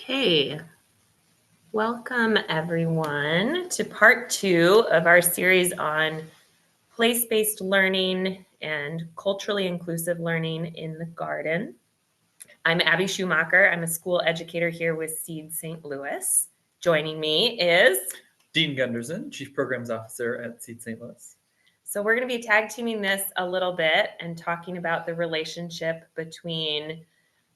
Okay, welcome everyone to part 2 of our series on place-based learning and culturally inclusive learning in the garden. I'm Abbey Schumacher. I'm a school educator here with Seed St. Louis. Joining me is Dean Gunderson, Chief Programs Officer at Seed St. Louis. So we're going to be tag teaming this a little bit and talking about the relationship between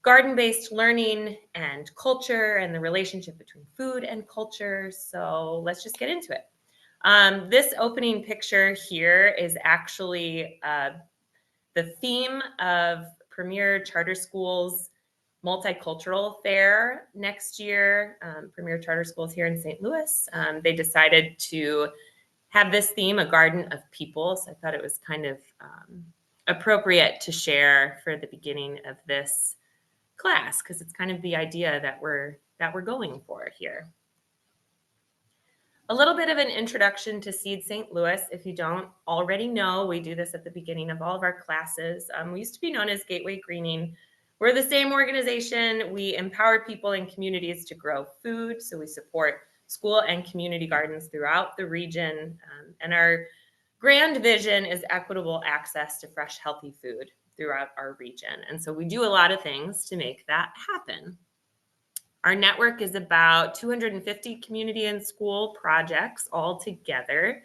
garden-based learning and culture and the relationship between food and culture. So let's just get into it. This opening picture here is actually the theme of Premier Charter Schools Multicultural Fair next year. Premier Charter Schools here in St. Louis. They decided to have this theme, a garden of people. So I thought it was kind of appropriate to share for the beginning of this class, because it's kind of the idea that we're going for here. A little bit of an introduction to Seed St. Louis. If you don't already know, we do this at the beginning of all of our classes. We used to be known as Gateway Greening. We're the same organization. We empower people and communities to grow food. So we support school and community gardens throughout the region. And our grand vision is equitable access to fresh, healthy food throughout our region. And so we do a lot of things to make that happen. Our network is about 250 community and school projects all together.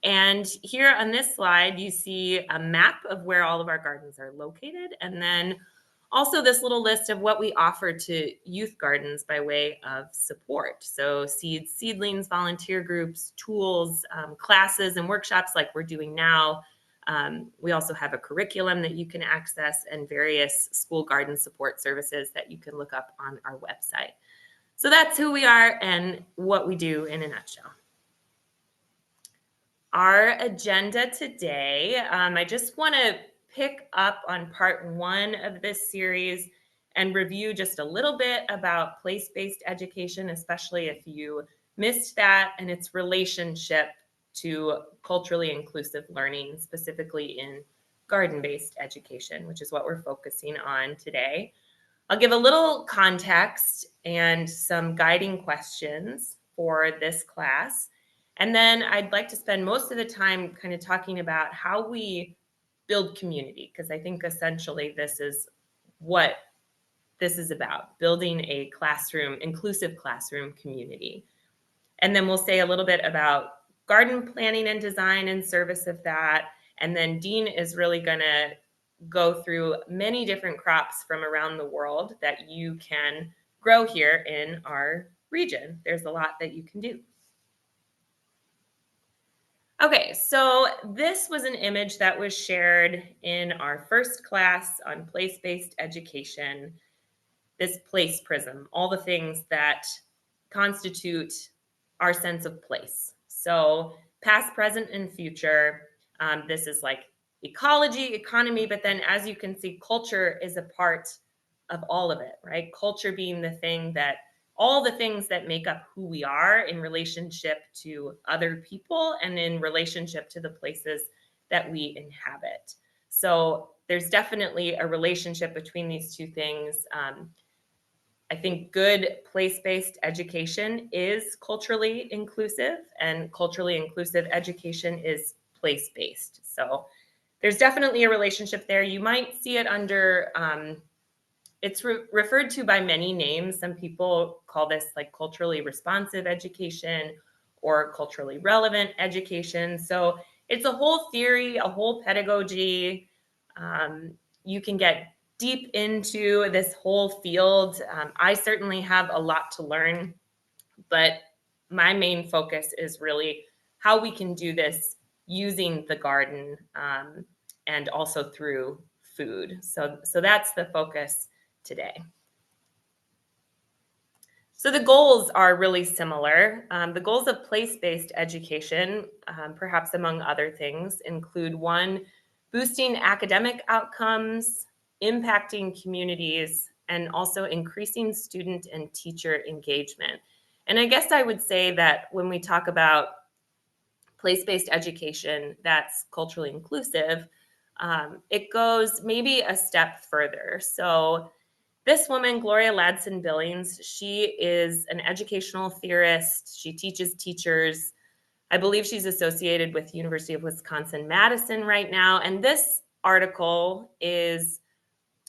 And here on this slide, you see a map of where all of our gardens are located. And then also this little list of what we offer to youth gardens by way of support. So seeds, seedlings, volunteer groups, tools, classes, and workshops like we're doing now. We also have a curriculum that you can access and various school garden support services that you can look up on our website. So that's who we are and what we do in a nutshell. Our agenda today, I just want to pick up on part 1 of this series and review just a little bit about place-based education, especially if you missed that, and its relationship to culturally inclusive learning, specifically in garden-based education, which is what we're focusing on today. I'll give a little context and some guiding questions for this class. And then I'd like to spend most of the time kind of talking about how we build community, because I think essentially this is what this is about, building a classroom, inclusive classroom community. And then we'll say a little bit about garden planning and design in service of that. And then Dean is really going to go through many different crops from around the world that you can grow here in our region. There's a lot that you can do. Okay, so this was an image that was shared in our first class on place-based education. This place prism, all the things that constitute our sense of place. So past, present, and future. This is like ecology, economy, but then as you can see, culture is a part of all of it, right? Culture being the thing that, all the things that make up who we are in relationship to other people and in relationship to the places that we inhabit. So there's definitely a relationship between these two things. I think good place-based education is culturally inclusive, and culturally inclusive education is place-based. So there's definitely a relationship there. You might see it under, it's referred to by many names. Some people call this like culturally responsive education or culturally relevant education. So it's a whole theory, a whole pedagogy. You can get deep into this whole field. I certainly have a lot to learn, but my main focus is really how we can do this using the garden and also through food. So that's the focus today. So the goals are really similar. The goals of place-based education, perhaps among other things, include 1, boosting academic outcomes, impacting communities, and also increasing student and teacher engagement. And I guess I would say that when we talk about place-based education that's culturally inclusive, it goes maybe a step further. So This woman, Gloria Ladson Billings, she is an educational theorist. She teaches teachers. I believe she's associated with University of Wisconsin-Madison right now. And this article is,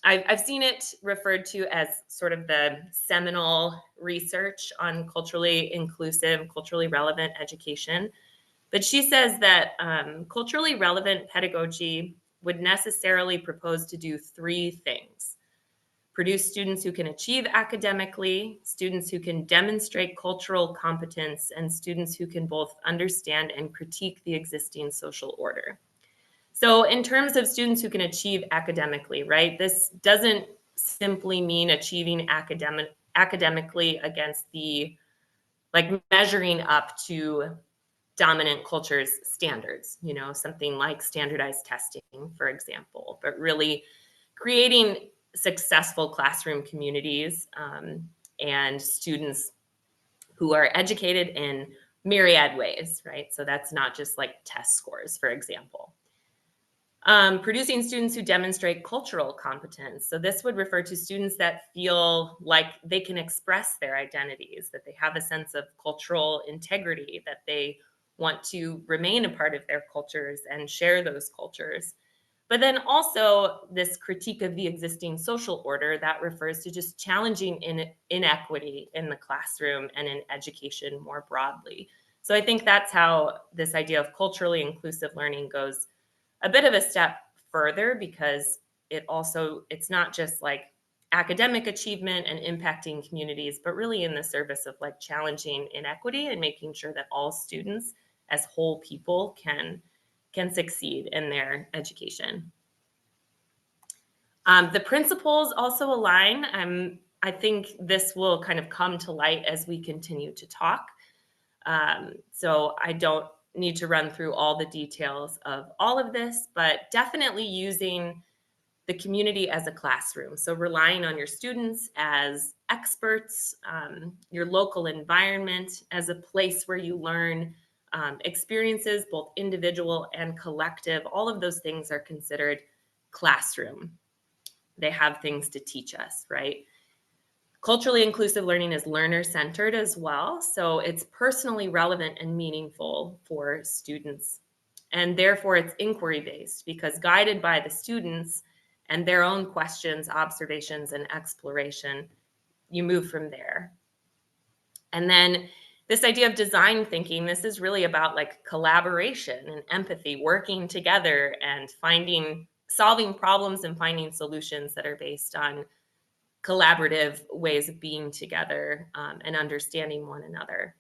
I've seen it referred to as sort of the seminal research on culturally inclusive, culturally relevant education. But she says that culturally relevant pedagogy would necessarily propose to do three things: produce students who can achieve academically, students who can demonstrate cultural competence, and students who can both understand and critique the existing social order. So in terms of students who can achieve academically, right, this doesn't simply mean achieving academically against the, like, measuring up to dominant culture's standards, something like standardized testing, for example, but really creating successful classroom communities, and students who are educated in myriad ways, right? So that's not just like test scores, for example. Producing students who demonstrate cultural competence. So this would refer to students that feel like they can express their identities, that they have a sense of cultural integrity, that they want to remain a part of their cultures and share those cultures. But then also this critique of the existing social order that refers to just challenging inequity in the classroom and in education more broadly. So I think that's how this idea of culturally inclusive learning goes a bit of a step further, because it's not just like academic achievement and impacting communities, but really in the service of like challenging inequity and making sure that all students as whole people can succeed in their education. The principles also align. I think this will kind of come to light as we continue to talk. So I don't need to run through all the details of all of this, but definitely using the community as a classroom. So relying on your students as experts, your local environment as a place where you learn, experiences, both individual and collective. All of those things are considered classroom. They have things to teach us, right? Culturally inclusive learning is learner-centered as well, so it's personally relevant and meaningful for students. And therefore, it's inquiry-based, because guided by the students and their own questions, observations, and exploration, you move from there. And then this idea of design thinking, this is really about like collaboration and empathy, working together and solving problems and finding solutions that are based on collaborative ways of being together, and understanding one another.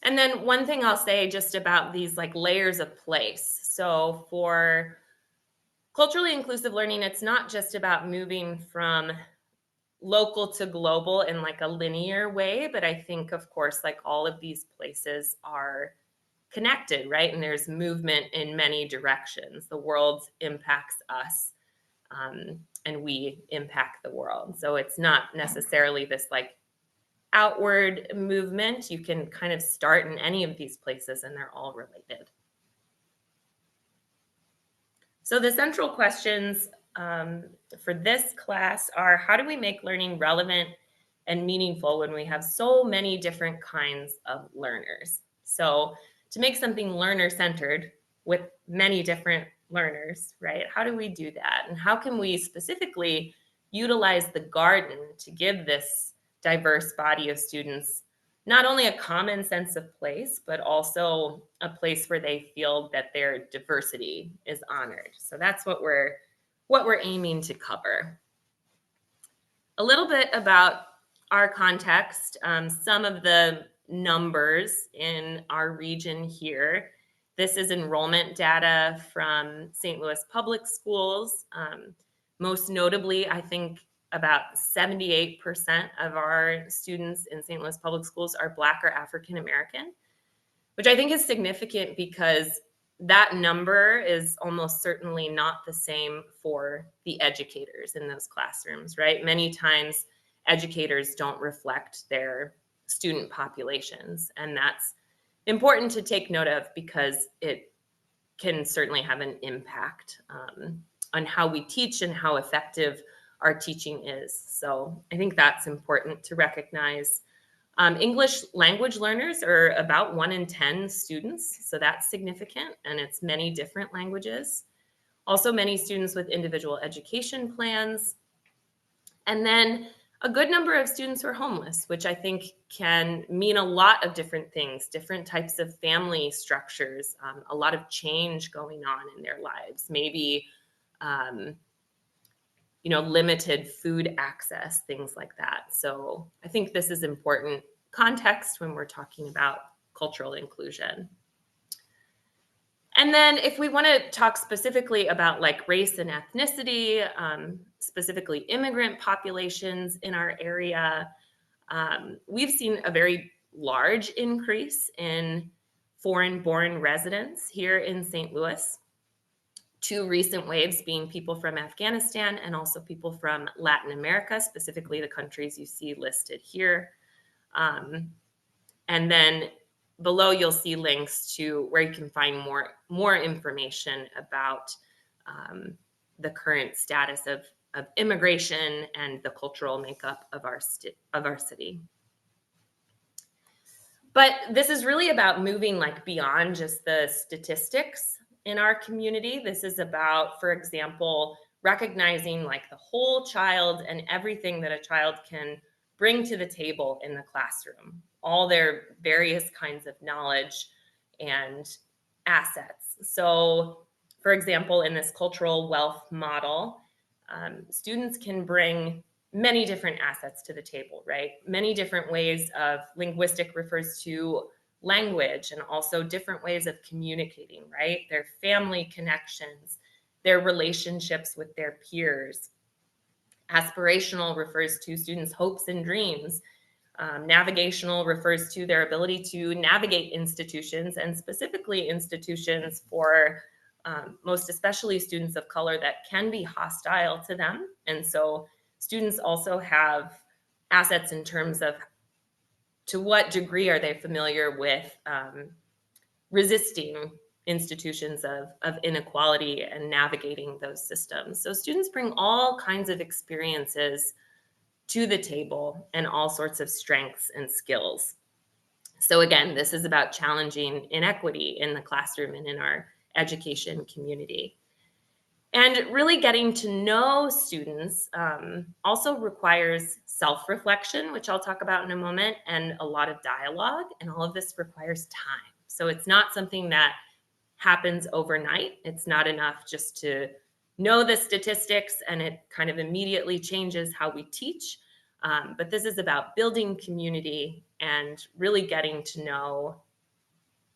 And then one thing I'll say just about these like layers of place. So for culturally inclusive learning, it's not just about moving from local to global in like a linear way, but I think, of course, like all of these places are connected, right? And there's movement in many directions. The world impacts us, and we impact the world. So it's not necessarily this like outward movement. You can kind of start in any of these places and they're all related. So the central questions, for this class are: how do we make learning relevant and meaningful when we have so many different kinds of learners? So to make something learner-centered with many different learners, right? How do we do that? And how can we specifically utilize the garden to give this diverse body of students not only a common sense of place, but also a place where they feel that their diversity is honored? So that's what we're aiming to cover. A little bit about our context, some of the numbers in our region here. This is enrollment data from St. Louis Public Schools. Most notably, I think about 78% of our students in St. Louis Public Schools are Black or African American, which I think is significant because that number is almost certainly not the same for the educators in those classrooms, right? Many times educators don't reflect their student populations, and that's important to take note of because it can certainly have an impact on how we teach and how effective our teaching is. So I think that's important to recognize. English language learners are about 1 in 10 students, so that's significant, and it's many different languages. Also, many students with individual education plans. And then a good number of students who are homeless, which I think can mean a lot of different things, different types of family structures, a lot of change going on in their lives, maybe um, limited food access, things like that. So I think this is important context when we're talking about cultural inclusion. And then if we want to talk specifically about like race and ethnicity, specifically immigrant populations in our area, we've seen a very large increase in foreign-born residents here in St. Louis. 2 recent waves being people from Afghanistan and also people from Latin America, specifically the countries you see listed here. And then below you'll see links to where you can find more information about the current status of immigration and the cultural makeup of our city. But this is really about moving like beyond just the statistics in our community. This is about, for example, recognizing like the whole child and everything that a child can bring to the table in the classroom, all their various kinds of knowledge and assets. So, for example, in this cultural wealth model, students can bring many different assets to the table, right? Many different ways of linguistic refers to language and also different ways of communicating, right? Their family connections, their relationships with their peers. Aspirational refers to students' hopes and dreams. Navigational refers to their ability to navigate institutions, and specifically institutions for most especially students of color that can be hostile to them. And so students also have assets in terms of to what degree are they familiar with resisting institutions of inequality and navigating those systems. So students bring all kinds of experiences to the table and all sorts of strengths and skills. So again, this is about challenging inequity in the classroom and in our education community. And really getting to know students also requires self-reflection, which I'll talk about in a moment, and a lot of dialogue. And all of this requires time. So it's not something that happens overnight. It's not enough just to know the statistics and it kind of immediately changes how we teach. But this is about building community and really getting to know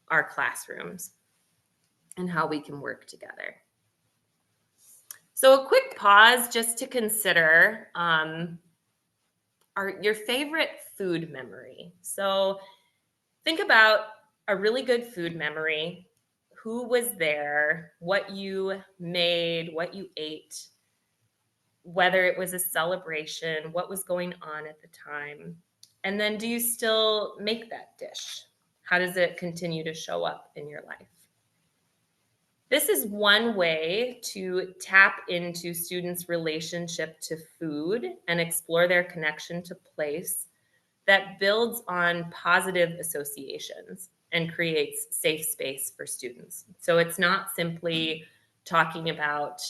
our classrooms and how we can work together. So a quick pause just to consider your favorite food memory. So think about a really good food memory. Who was there, what you made, what you ate, whether it was a celebration, what was going on at the time. And then do you still make that dish? How does it continue to show up in your life? This is one way to tap into students' relationship to food and explore their connection to place that builds on positive associations and creates safe space for students. So it's not simply talking about,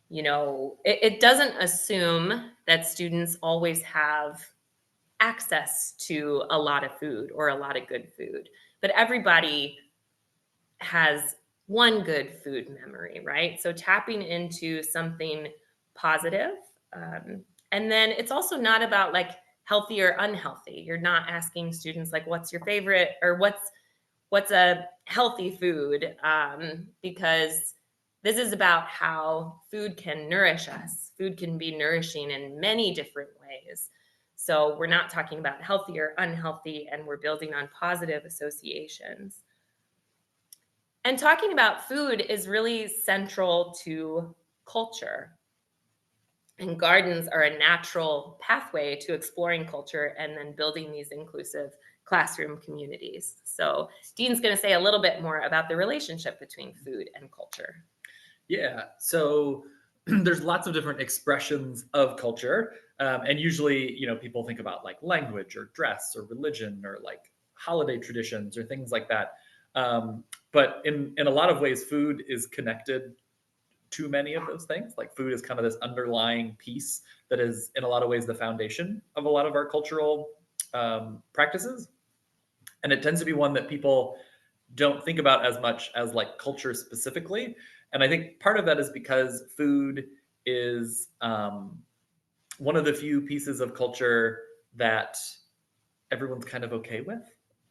it doesn't assume that students always have access to a lot of food or a lot of good food, but everybody has one good food memory, right? So tapping into something positive. And then it's also not about like healthy or unhealthy. You're not asking students like, what's your favorite or what's a healthy food? Because this is about how food can nourish us. Food can be nourishing in many different ways. So we're not talking about healthy or unhealthy, and we're building on positive associations. And talking about food is really central to culture. And gardens are a natural pathway to exploring culture and then building these inclusive classroom communities. So Dean's going to say a little bit more about the relationship between food and culture. Yeah. So there's lots of different expressions of culture. And usually, people think about like language or dress or religion or like holiday traditions or things like that. But in a lot of ways, food is connected to many of those things. Like food is kind of this underlying piece that is, in a lot of ways, the foundation of a lot of our cultural practices. And it tends to be one that people don't think about as much as like culture specifically. And I think part of that is because food is one of the few pieces of culture that everyone's kind of okay with.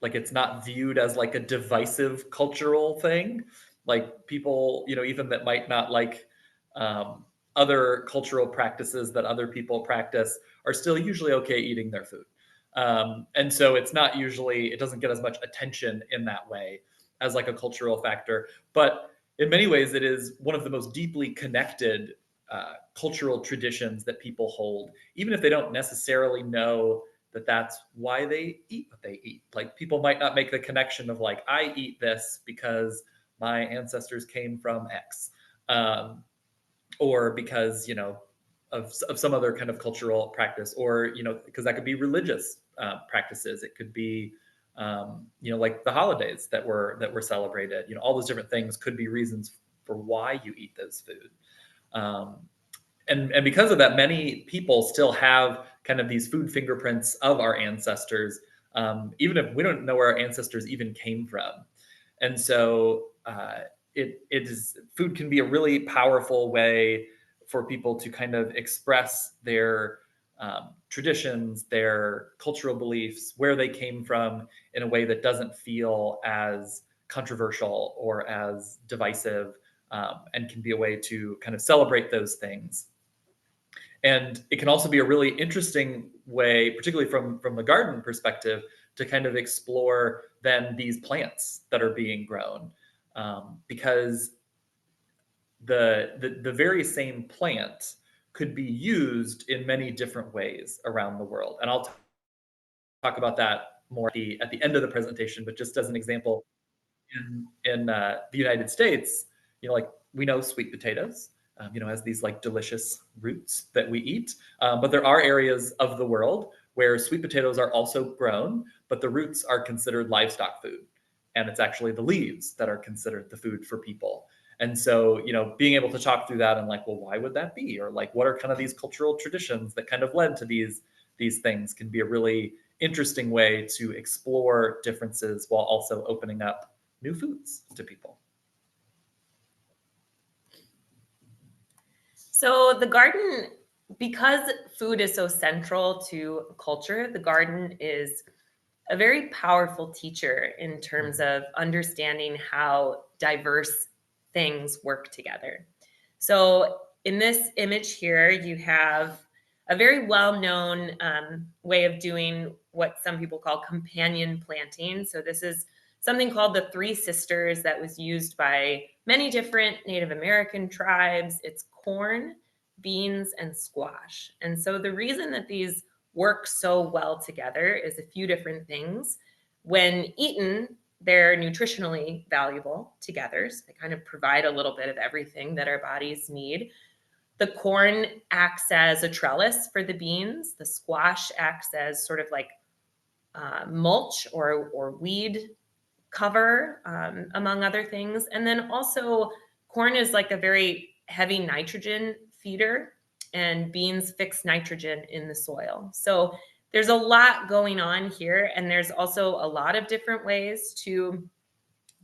Like it's not viewed as like a divisive cultural thing. Like people, even that might not like other cultural practices that other people practice are still usually okay eating their food. And so it's not usually, it doesn't get as much attention in that way as like a cultural factor. But in many ways, it is one of the most deeply connected cultural traditions that people hold, even if they don't necessarily know that that's why they eat what they eat. Like people might not make the connection of like, I eat this because my ancestors came from X, or because, of some other kind of cultural practice, or, because that could be religious practices. It could be, like the holidays that were celebrated, all those different things could be reasons for why you eat those food. Um, and because of that, many people still have kind of these food fingerprints of our ancestors, even if we don't know where our ancestors even came from. And so it is, food can be a really powerful way for people to kind of express their traditions, their cultural beliefs, where they came from, in a way that doesn't feel as controversial or as divisive, and can be a way to kind of celebrate those things. And it can also be a really interesting way, particularly from the garden perspective, to kind of explore then these plants that are being grown, because the very same plant could be used in many different ways around the world. And I'll talk about that more at the end of the presentation. But just as an example, in the United States, like we know sweet potatoes, as these like delicious roots that we eat. But there are areas of the world where sweet potatoes are also grown, but the roots are considered livestock food, and it's actually the leaves that are considered the food for people. And so, being able to talk through that and like, well, why would that be? Or like, what are kind of these cultural traditions that kind of led to these things, can be a really interesting way to explore differences while also opening up new foods to people. So the garden, because food is so central to culture, the garden is a very powerful teacher in terms of understanding how diverse things work together. So in this image here, you have a very well-known way of doing what some people call companion planting. So this is something called the Three Sisters that was used by many different Native American tribes. It's corn, beans, and squash. And so the reason that these work so well together is a few different things. When eaten, they're nutritionally valuable together. So they kind of provide a little bit of everything that our bodies need. The corn acts as a trellis for the beans. The squash acts as sort of like mulch or weed cover, among other things. And then also, corn is like a very heavy nitrogen feeder, and beans fix nitrogen in the soil. So there's a lot going on here. And there's also a lot of different ways to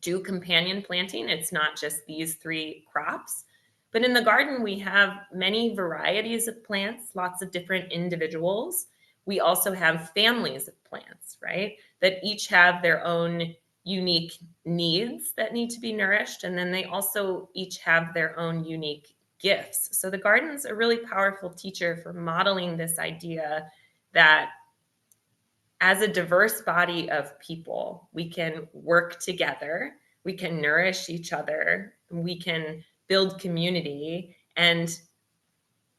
do companion planting. It's not just these three crops. But in the garden, we have many varieties of plants, lots of different individuals. We also have families of plants, right? That each have their own unique needs that need to be nourished. And then they also each have their own unique gifts. So the garden's a really powerful teacher for modeling this idea that as a diverse body of people, we can work together, we can nourish each other, we can build community. And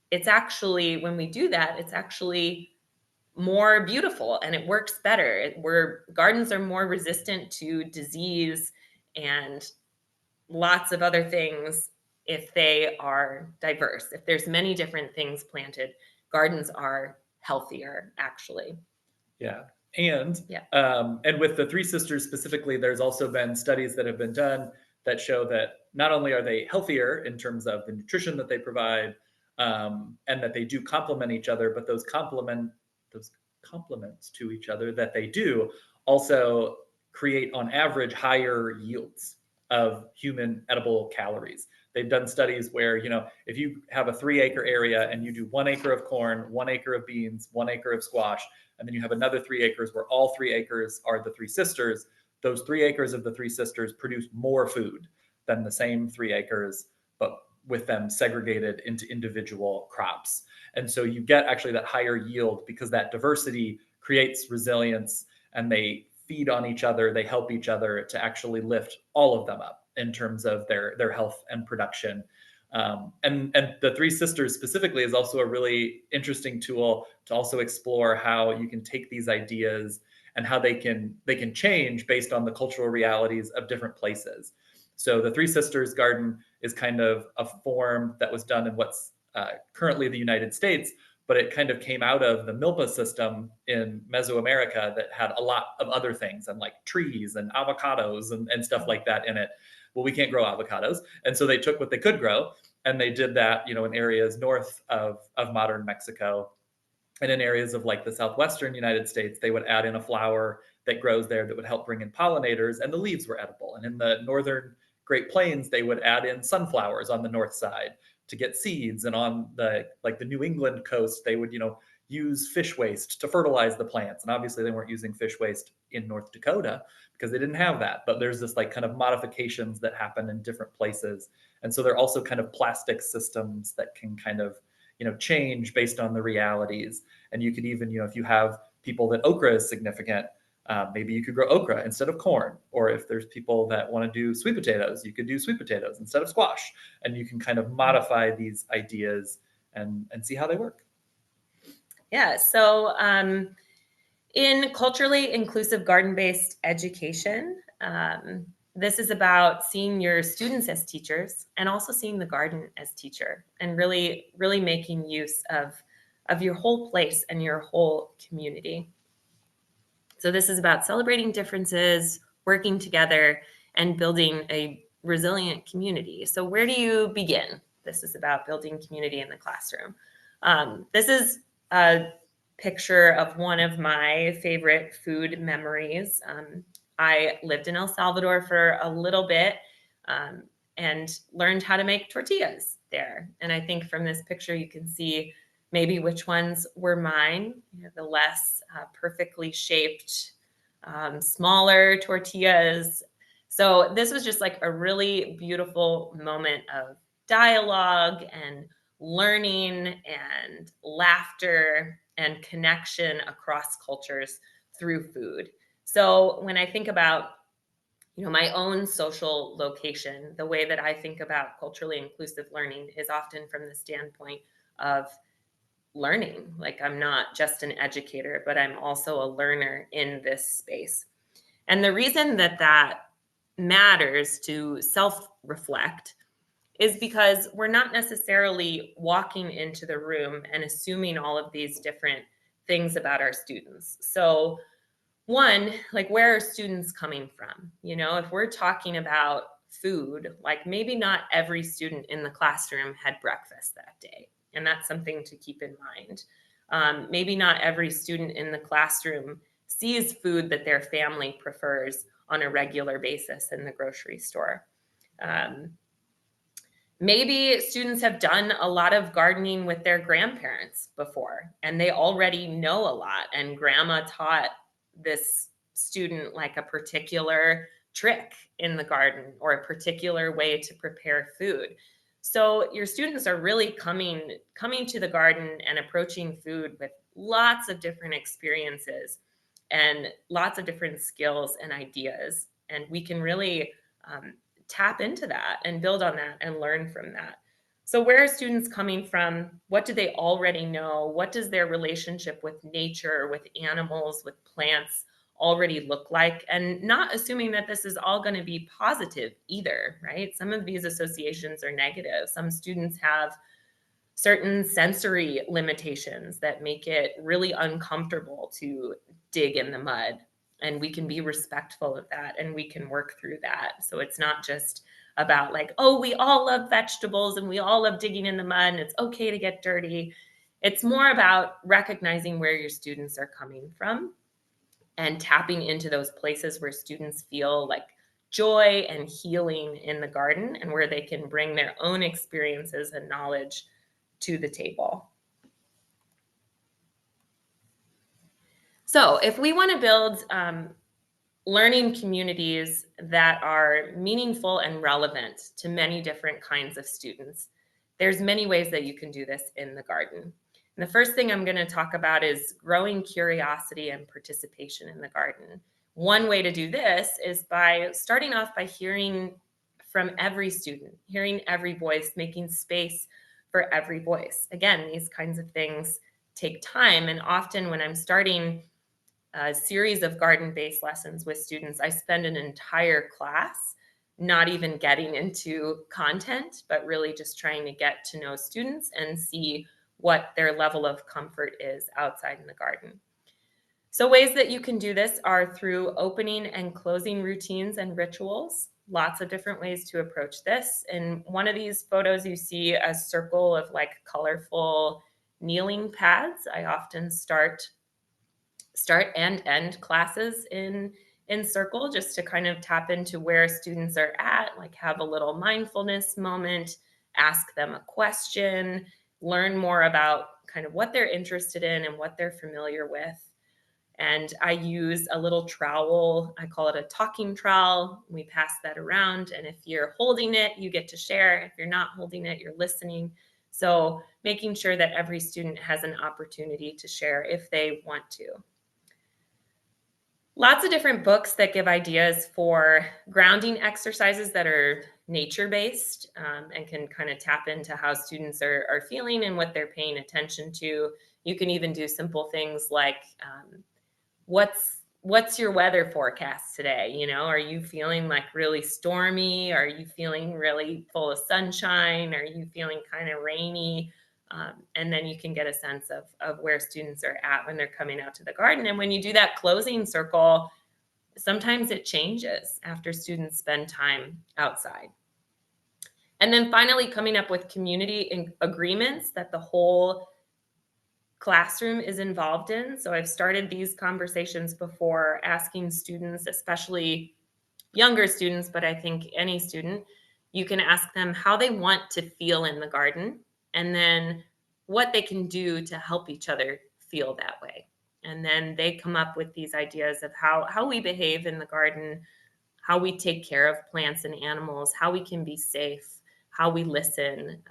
it's actually, when we do that, it's actually more beautiful and it works better. Gardens are more resistant to disease and lots of other things if they are diverse. If there's many different things planted, gardens are healthier, actually. Yeah. And Yeah. and with the three sisters specifically, there's also been studies that have been done that show that not only are they healthier in terms of the nutrition that they provide, and that they do complement each other, but those complements to each other that they do also create on average higher yields of human edible calories. They've done studies where, if you have a 3-acre area and you do 1 acre of corn, 1 acre of beans, 1 acre of squash, and then you have another 3 acres where all 3 acres are the three sisters, those 3 acres of the three sisters produce more food than the same 3 acres, but with them segregated into individual crops. And so you get actually that higher yield because that diversity creates resilience, and they feed on each other, they help each other to actually lift all of them up in terms of their health and production. And the three sisters specifically is also a really interesting tool to also explore how you can take these ideas and how they can change based on the cultural realities of different places. So the Three Sisters Garden is kind of a form that was done in what's currently the United States, but it kind of came out of the Milpa system in Mesoamerica that had a lot of other things and like trees and avocados and stuff like that in it. Well, we can't grow avocados. And so they took what they could grow and they did that, in areas north of modern Mexico. And in areas of like the southwestern United States, they would add in a flower that grows there that would help bring in pollinators, and the leaves were edible. And in the northern Great Plains, they would add in sunflowers on the north side to get seeds. And on the New England coast, they would, use fish waste to fertilize the plants. And obviously they weren't using fish waste in North Dakota because they didn't have that. But there's this like kind of modifications that happen in different places. And so they're also kind of plastic systems that can kind of, change based on the realities. And you could even, if you have people that okra is significant, maybe you could grow okra instead of corn. Or if there's people that want to do sweet potatoes, you could do sweet potatoes instead of squash. And you can kind of modify these ideas and see how they work. Yeah. So in culturally inclusive garden-based education, this is about seeing your students as teachers and also seeing the garden as teacher, and really, really making use of your whole place and your whole community. So this is about celebrating differences, working together, and building a resilient community. So where do you begin? This is about building community in the classroom. This is a picture of one of my favorite food memories. I lived in El Salvador for a little bit and learned how to make tortillas there. And I think from this picture, you can see maybe which ones were mine. The less perfectly shaped, smaller tortillas. So this was just like a really beautiful moment of dialogue and learning and laughter and connection across cultures through food. So when I think about my own social location, the way that I think about culturally inclusive learning is often from the standpoint of learning. Like, I'm not just an educator, but I'm also a learner in this space. And the reason that that matters to self-reflect is because we're not necessarily walking into the room and assuming all of these different things about our students. So one, like, where are students coming from? If we're talking about food, like, maybe not every student in the classroom had breakfast that day. And that's something to keep in mind. Maybe not every student in the classroom sees food that their family prefers on a regular basis in the grocery store. Maybe students have done a lot of gardening with their grandparents before, and they already know a lot. And grandma taught this student like a particular trick in the garden or a particular way to prepare food. So your students are really coming to the garden and approaching food with lots of different experiences and lots of different skills and ideas. And we can really tap into that and build on that and learn from that. So where are students coming from? What do they already know? What does their relationship with nature, with animals, with plants already look like, and not assuming that this is all going to be positive either, right? Some of these associations are negative. Some students have certain sensory limitations that make it really uncomfortable to dig in the mud. And we can be respectful of that and we can work through that. So it's not just about like, oh, we all love vegetables and we all love digging in the mud and it's okay to get dirty. It's more about recognizing where your students are coming from and tapping into those places where students feel like joy and healing in the garden and where they can bring their own experiences and knowledge to the table. So if we want to build learning communities that are meaningful and relevant to many different kinds of students, there's many ways that you can do this in the garden. And the first thing I'm going to talk about is growing curiosity and participation in the garden. One way to do this is by starting off by hearing from every student, hearing every voice, making space for every voice. Again, these kinds of things take time. And often when I'm starting a series of garden-based lessons with students, I spend an entire class not even getting into content, but really just trying to get to know students and see what their level of comfort is outside in the garden. So ways that you can do this are through opening and closing routines and rituals. Lots of different ways to approach this. In one of these photos, you see a circle of like colorful kneeling pads. I often start and end classes in circle just to kind of tap into where students are at, like have a little mindfulness moment, ask them a question, learn more about kind of what they're interested in and what they're familiar with. And I use a little trowel. I call it a talking trowel. We pass that around. And if you're holding it, you get to share. If you're not holding it, you're listening. So making sure that every student has an opportunity to share if they want to. Lots of different books that give ideas for grounding exercises that are nature-based and can kind of tap into how students are feeling and what they're paying attention to. You can even do simple things like what's your weather forecast today? You know, are you feeling like really stormy? Are you feeling really full of sunshine? Are you feeling kind of rainy? And then you can get a sense of where students are at when they're coming out to the garden. And when you do that closing circle, sometimes it changes after students spend time outside. And then finally, coming up with community agreements that the whole classroom is involved in. So I've started these conversations before, asking students, especially younger students, but I think any student, you can ask them how they want to feel in the garden and then what they can do to help each other feel that way. And then they come up with these ideas of how we behave in the garden, how we take care of plants and animals, how we can be safe, how we listen.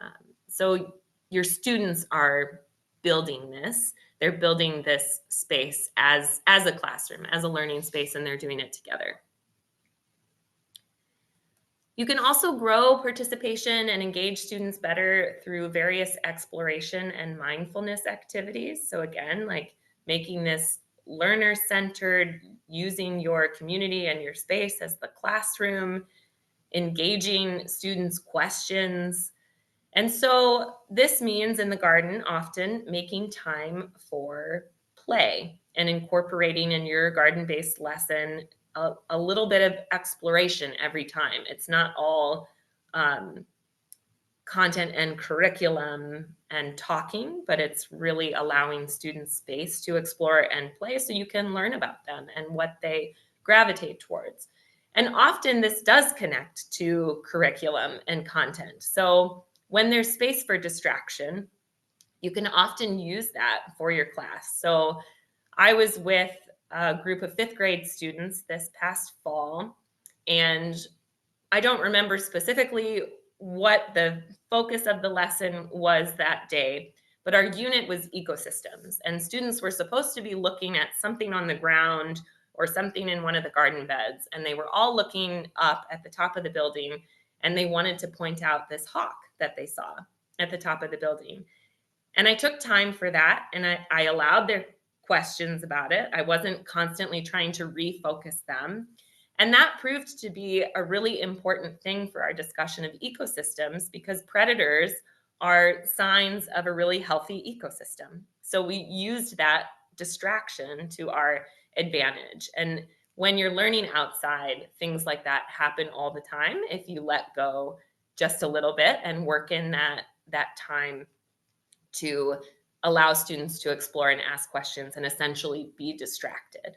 So your students are building this. They're building this space as a classroom, as a learning space, and they're doing it together. You can also grow participation and engage students better through various exploration and mindfulness activities. So again, like making this learner-centered, using your community and your space as the classroom, engaging students' questions. And so this means in the garden often making time for play and incorporating in your garden-based lesson a little bit of exploration every time. It's not all content and curriculum and talking, but it's really allowing students space to explore and play so you can learn about them and what they gravitate towards. And often this does connect to curriculum and content. So when there's space for distraction, you can often use that for your class. So I was with a group of fifth grade students this past fall, and I don't remember specifically what the focus of the lesson was that day, but our unit was ecosystems, and students were supposed to be looking at something on the ground or something in one of the garden beds, and they were all looking up at the top of the building, and they wanted to point out this hawk that they saw at the top of the building. And I took time for that, and I allowed their questions about it. I wasn't constantly trying to refocus them. And that proved to be a really important thing for our discussion of ecosystems, because predators are signs of a really healthy ecosystem. So we used that distraction to our advantage. And when you're learning outside, things like that happen all the time if you let go just a little bit and work in that time to allow students to explore and ask questions and essentially be distracted.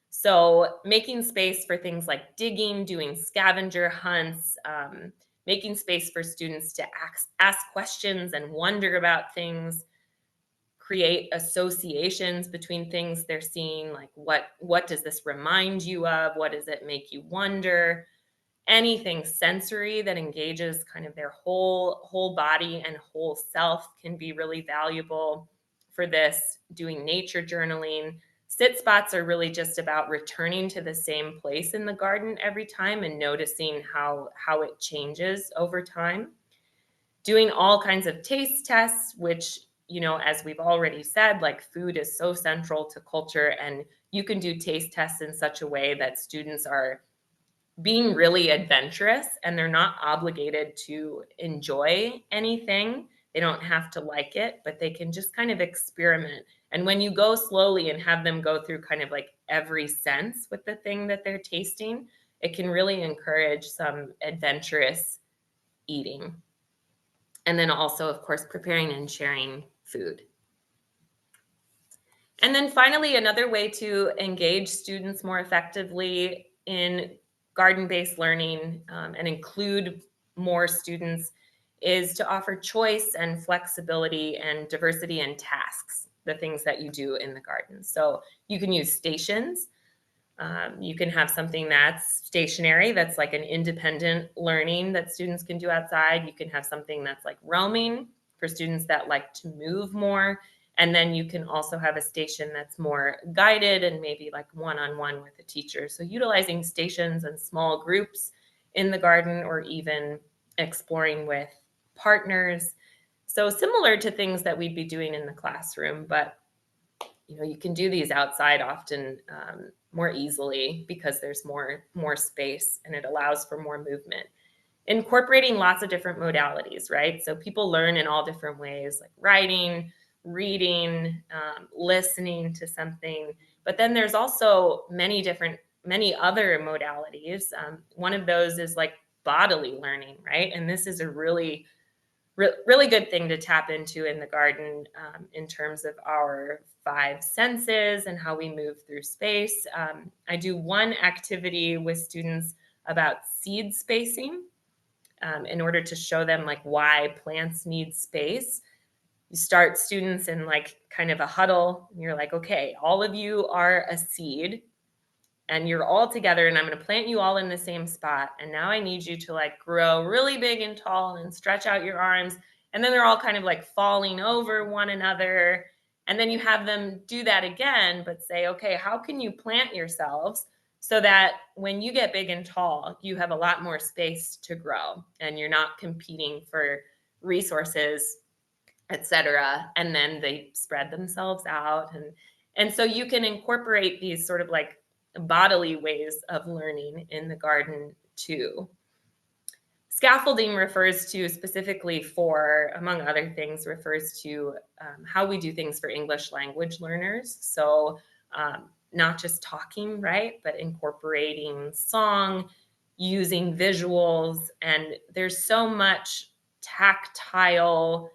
So making space for things like digging, doing scavenger hunts, making space for students to ask questions and wonder about things, create associations between things they're seeing, like what does this remind you of? What does it make you wonder? Anything sensory that engages kind of their whole body and whole self can be really valuable for this. Doing nature journaling. Sit spots are really just about returning to the same place in the garden every time and noticing how it changes over time. Doing all kinds of taste tests, which, as we've already said, like, food is so central to culture, and you can do taste tests in such a way that students are being really adventurous and they're not obligated to enjoy anything. They don't have to like it, but they can just kind of experiment. And when you go slowly and have them go through kind of like every sense with the thing that they're tasting, it can really encourage some adventurous eating. And then also, of course, preparing and sharing food. And then finally, another way to engage students more effectively in garden-based learning, and include more students, is to offer choice and flexibility and diversity in tasks, the things that you do in the garden. So you can use stations. You can have something that's stationary, that's like an independent learning that students can do outside. You can have something that's like roaming for students that like to move more. And then you can also have a station that's more guided and maybe like one-on-one with a teacher. So utilizing stations and small groups in the garden, or even exploring with partners. So similar to things that we'd be doing in the classroom, but you can do these outside often more easily because there's more space and it allows for more movement. Incorporating lots of different modalities, right? So people learn in all different ways, like writing, reading, listening to something. But then there's also many other modalities. One of those is like bodily learning, right? And this is a really good thing to tap into in the garden, in terms of our 5 senses and how we move through space. I do one activity with students about seed spacing, in order to show them like why plants need space. You start students in like kind of a huddle, and you're like, okay, all of you are a seed and you're all together, and I'm going to plant you all in the same spot. And now I need you to like grow really big and tall and stretch out your arms. And then they're all kind of like falling over one another. And then you have them do that again, but say, okay, how can you plant yourselves so that when you get big and tall, you have a lot more space to grow and you're not competing for resources, etc. And then they spread themselves out. And so you can incorporate these sort of like bodily ways of learning in the garden too. Scaffolding refers to specifically for, among other things, refers to how we do things for English language learners. So not just talking, right, but incorporating song, using visuals. And there's so much tactile,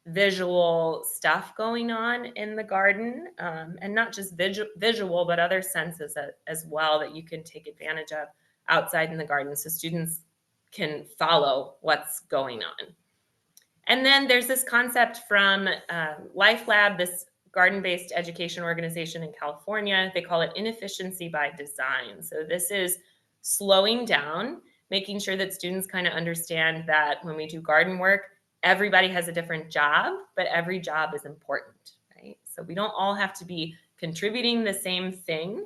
visual stuff going on in the garden, and not just visual, but other senses as well that you can take advantage of outside in the garden, so students can follow what's going on. And then there's this concept from Life Lab, this garden-based education organization in California. They call it inefficiency by design. So this is slowing down, making sure that students kind of understand that when we do garden work, everybody has a different job, but every job is important, right? So we don't all have to be contributing the same thing,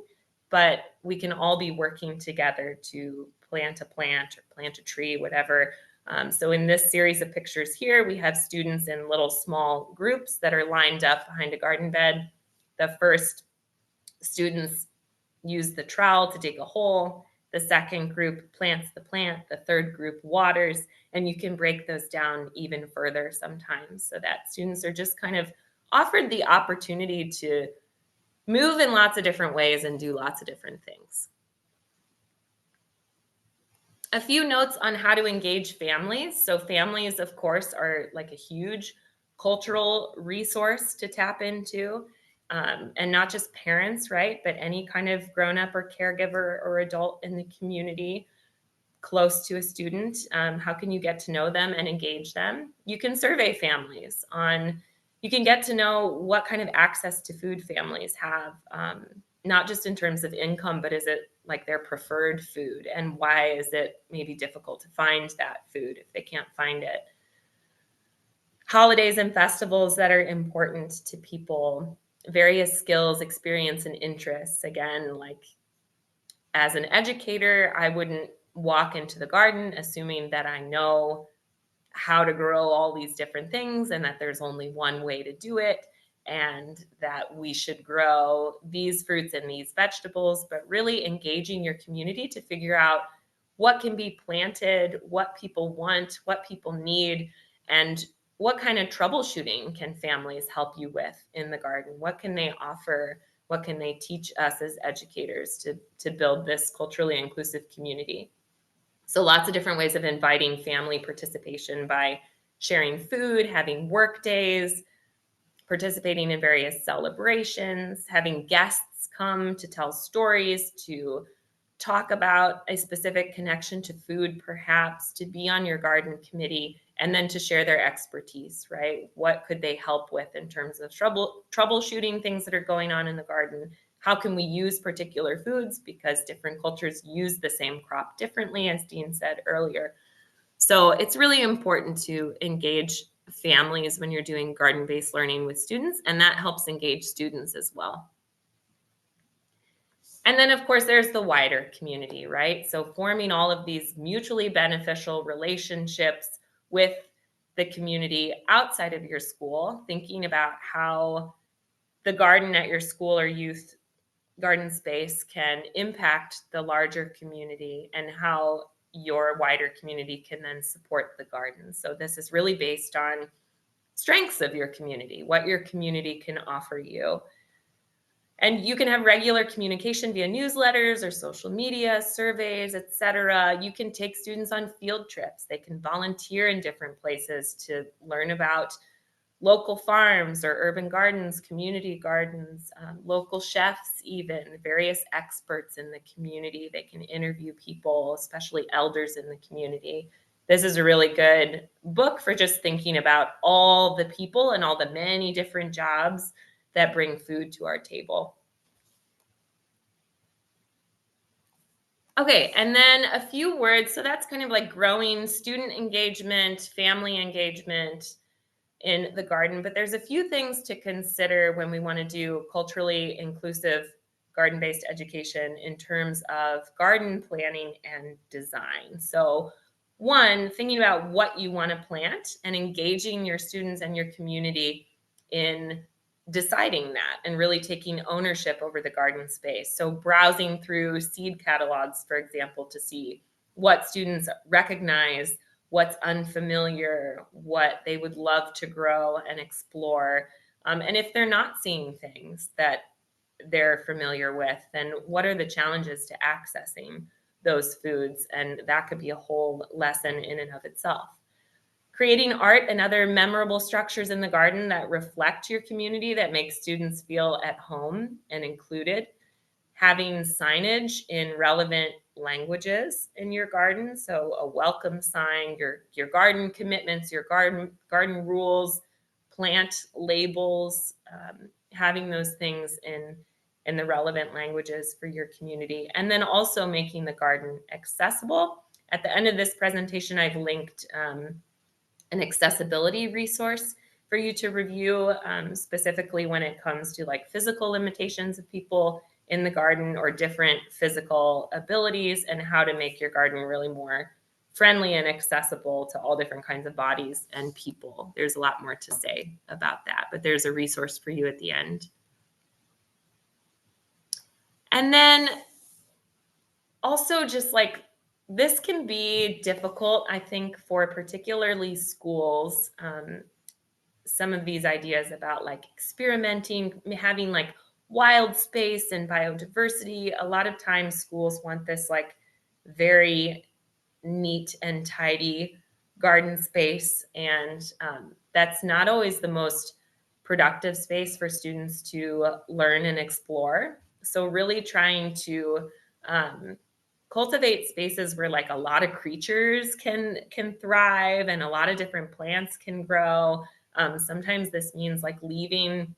but we can all be working together to plant a plant or plant a tree, whatever. So in this series of pictures here, we have students in little small groups that are lined up behind a garden bed. The first Students use the trowel to dig a hole. The second group plants the plant. The third group waters. And you can break those down even further sometimes so that students are just kind of offered the opportunity to move in lots of different ways and do lots of different things. A few notes on how to engage families. So families, of course, are like a huge cultural resource to tap into. And not just parents, right? But any kind of grown up or caregiver or adult in the community close to a student. How can you get to know them and engage them? You can survey families on, you can get to know what kind of access to food families have, not just in terms of income, but is it like their preferred food? And why is it maybe difficult to find that food if they can't find it? Holidays and festivals that are important to people, various skills, experience, and interests. Again, like as an educator, I wouldn't walk into the garden assuming that I know how to grow all these different things and that there's only one way to do it and that we should grow these fruits and these vegetables, but really engaging your community to figure out what can be planted, what people want, what people need, and what kind of troubleshooting can families help you with in the garden? What can they offer? What can they teach us as educators to build this culturally inclusive community? So lots of different ways of inviting family participation by sharing food, having work days, participating in various celebrations, having guests come to tell stories, to talk about a specific connection to food, perhaps to be on your garden committee, and then to share their expertise, right? What could they help with in terms of troubleshooting things that are going on in the garden? How can we use particular foods because different cultures use the same crop differently, as Dean said earlier. So it's really important to engage families when you're doing garden-based learning with students, and that helps engage students as well. And then, of course, there's the wider community, right? So forming all of these mutually beneficial relationships with the community outside of your school, thinking about how the garden at your school or youth garden space can impact the larger community and how your wider community can then support the garden. So this is really based on strengths of your community, what your community can offer you. And you can have regular communication via newsletters or social media, surveys, etc. You can take students on field trips. They can volunteer in different places to learn about local farms or urban gardens, community gardens, local chefs, even various experts in the community. They can interview people, especially elders in the community. This is a really good book for just thinking about all the people and all the many different jobs that bring food to our table. Okay, and then a few words. So that's kind of like growing student engagement, family engagement in the garden. But there's a few things to consider when we want to do culturally inclusive garden-based education in terms of garden planning and design. So one, thinking about what you want to plant and engaging your students and your community in deciding that and really taking ownership over the garden space. So browsing through seed catalogs, for example, to see what students recognize, what's unfamiliar, what they would love to grow and explore. And if they're not seeing things that they're familiar with, then what are the challenges to accessing those foods? And that could be a whole lesson in and of itself. Creating art and other memorable structures in the garden that reflect your community, that make students feel at home and included. Having signage in relevant languages in your garden. So a welcome sign, your garden commitments, your garden rules, plant labels, having those things in the relevant languages for your community. And then also making the garden accessible. At the end of this presentation, I've linked an accessibility resource for you to review, specifically when it comes to like physical limitations of people in the garden or different physical abilities and how to make your garden really more friendly and accessible to all different kinds of bodies and people. There's a lot more to say about that, but there's a resource for you at the end. And then also just like this can be difficult, I think, for particularly schools. Some of these ideas about like experimenting, having like wild space and biodiversity. A lot of times schools want this like very neat and tidy garden space. And that's not always the most productive space for students to learn and explore. So, really trying to um, cultivate spaces where like a lot of creatures can thrive and a lot of different plants can grow. Sometimes this means like leaving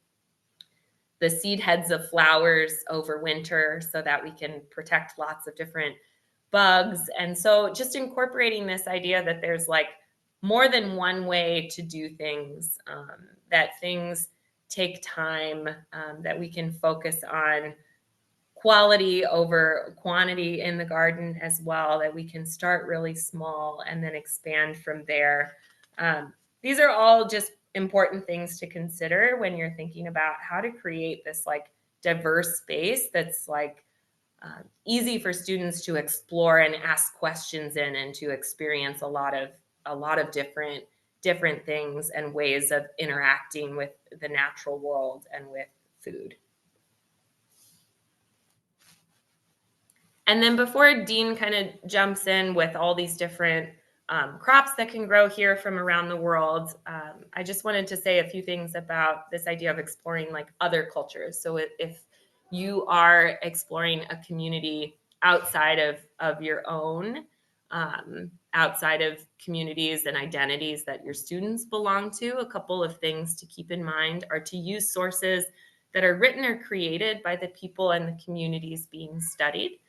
the seed heads of flowers over winter so that we can protect lots of different bugs. And so just incorporating this idea that there's like more than one way to do things, that things take time, that we can focus on quality over quantity in the garden as well, that we can start really small and then expand from there. These are all just important things to consider when you're thinking about how to create this like diverse space that's like easy for students to explore and ask questions in and to experience a lot of different things and ways of interacting with the natural world and with food. And then before Dean kind of jumps in with all these different crops that can grow here from around the world, I just wanted to say a few things about this idea of exploring like other cultures. So if you are exploring a community outside of your own, outside of communities and identities that your students belong to, a couple of things to keep in mind are to use sources that are written or created by the people and the communities being studied,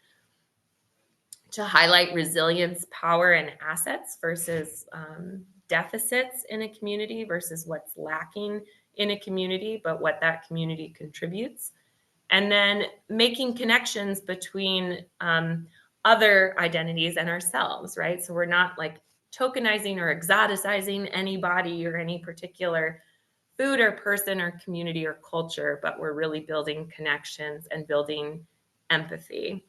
to highlight resilience, power, and assets versus deficits in a community versus what's lacking in a community, but what that community contributes. And then making connections between other identities and ourselves, right? So we're not like tokenizing or exoticizing anybody or any particular food or person or community or culture, but we're really building connections and building empathy.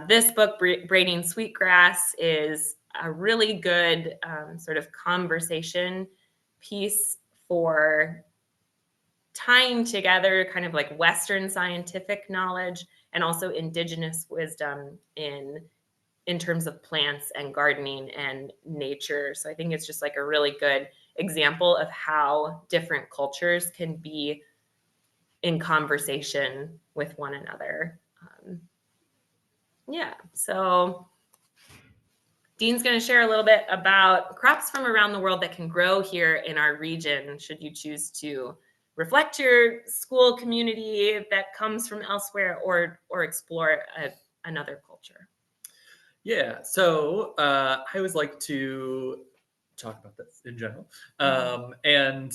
This book, Braiding Sweetgrass, is a really good sort of conversation piece for tying together kind of like Western scientific knowledge and also indigenous wisdom in terms of plants and gardening and nature. So I think it's just like a really good example of how different cultures can be in conversation with one another. Yeah, so Dean's going to share a little bit about crops from around the world that can grow here in our region, should you choose to reflect your school community that comes from elsewhere or explore another culture. Yeah, so I always like to talk about this in general. And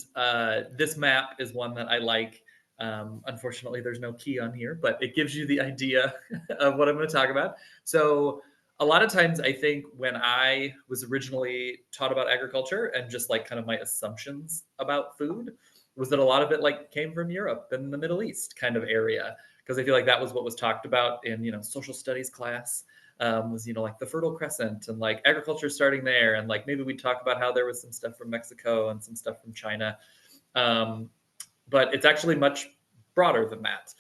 this map is one that I like. Unfortunately, there's no key on here, but it gives you the idea of what I'm going to talk about. So, a lot of times, I think when I was originally taught about agriculture and just like kind of my assumptions about food was that a lot of it like came from Europe and the Middle East kind of area, because I feel like that was what was talked about in social studies class. Was like the Fertile Crescent and like agriculture starting there, and like maybe we talk about how there was some stuff from Mexico and some stuff from China, but it's actually much broader than that.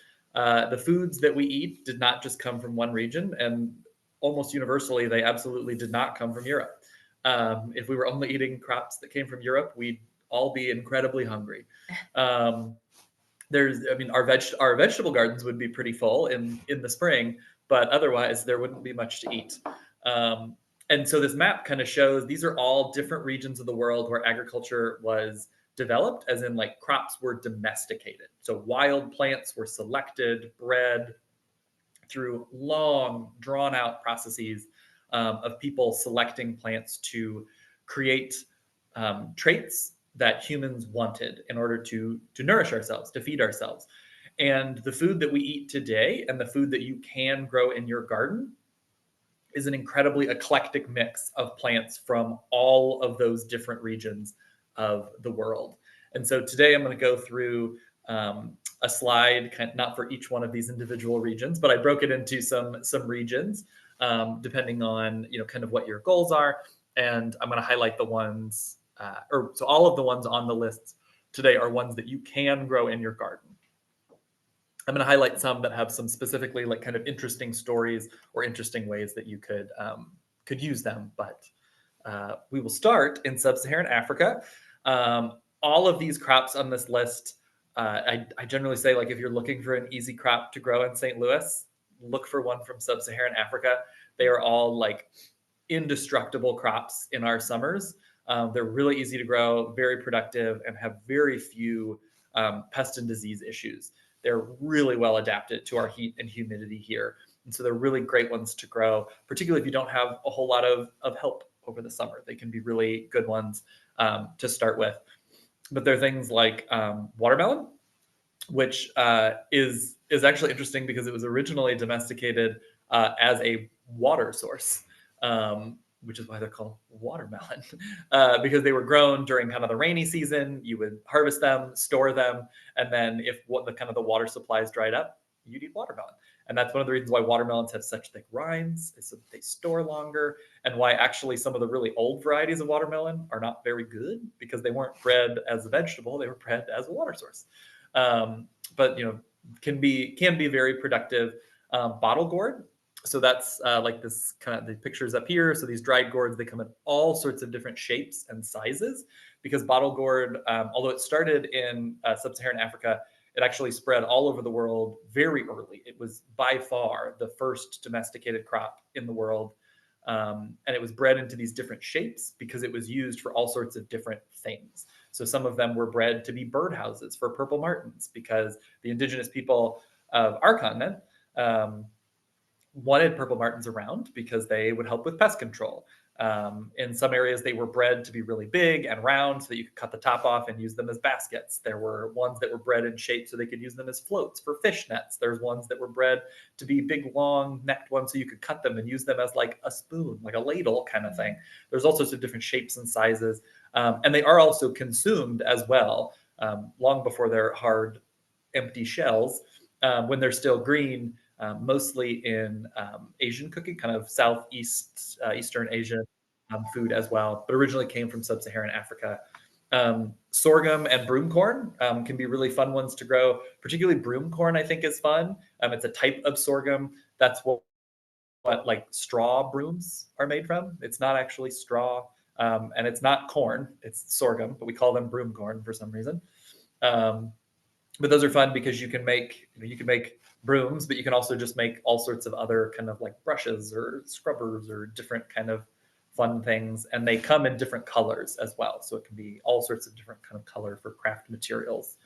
The foods that we eat did not just come from one region, and almost universally, they absolutely did not come from Europe. If we were only eating crops that came from Europe, we'd all be incredibly hungry. Our vegetable gardens would be pretty full in the spring, but otherwise there wouldn't be much to eat. And so this map kind of shows these are all different regions of the world where agriculture was developed, as in like crops were domesticated. So wild plants were selected, bred through long, drawn out processes of people selecting plants to create traits that humans wanted in order to nourish ourselves, to feed ourselves. And the food that we eat today and the food that you can grow in your garden is an incredibly eclectic mix of plants from all of those different regions of the world. And so today I'm going to go through a slide, not for each one of these individual regions, but I broke it into some regions depending on kind of what your goals are. And I'm going to highlight the ones, so all of the ones on the list today are ones that you can grow in your garden. I'm going to highlight some that have some specifically like kind of interesting stories or interesting ways that you could use them. But we will start in sub-Saharan Africa. All of these crops on this list, I generally say, like, if you're looking for an easy crop to grow in St. Louis, look for one from sub-Saharan Africa. They are all like indestructible crops in our summers. They're really easy to grow, very productive, and have very few pest and disease issues. They're really well adapted to our heat and humidity here. And so they're really great ones to grow, particularly if you don't have a whole lot of help over the summer. They can be really good ones to start with. But they're things like watermelon, which is actually interesting because it was originally domesticated as a water source, which is why they're called watermelon, because they were grown during kind of the rainy season. You would harvest them, store them, and then if the water supplies dried up, you'd eat watermelon. And that's one of the reasons why watermelons have such thick rinds, is so that they store longer, and why actually some of the really old varieties of watermelon are not very good, because they weren't bred as a vegetable, they were bred as a water source. But can be very productive. Bottle gourd. So that's like this kind of the pictures up here. So these dried gourds, they come in all sorts of different shapes and sizes, because bottle gourd, although it started in sub-Saharan Africa, it actually spread all over the world very early. It was by far the first domesticated crop in the world. And it was bred into these different shapes because it was used for all sorts of different things. So some of them were bred to be birdhouses for purple martins, because the indigenous people of our continent wanted purple martins around because they would help with pest control. In some areas, they were bred to be really big and round so that you could cut the top off and use them as baskets. There were ones that were bred in shape so they could use them as floats for fish nets. There's ones that were bred to be big, long necked ones so you could cut them and use them as like a spoon, like a ladle kind of thing. There's all sorts of different shapes and sizes. And they are also consumed as well, long before they're hard, empty shells, when they're still green. Mostly in Asian cooking, kind of Southeast, Eastern Asian food as well, but originally came from sub-Saharan Africa. Sorghum and broomcorn can be really fun ones to grow. Particularly broomcorn, I think, is fun. It's a type of sorghum. That's what like straw brooms are made from. It's not actually straw, and it's not corn. It's sorghum, but we call them broomcorn for some reason. But those are fun because you can make brooms, but you can also just make all sorts of other kind of like brushes or scrubbers or different kind of fun things. And they come in different colors as well. So it can be all sorts of different kind of color for craft materials.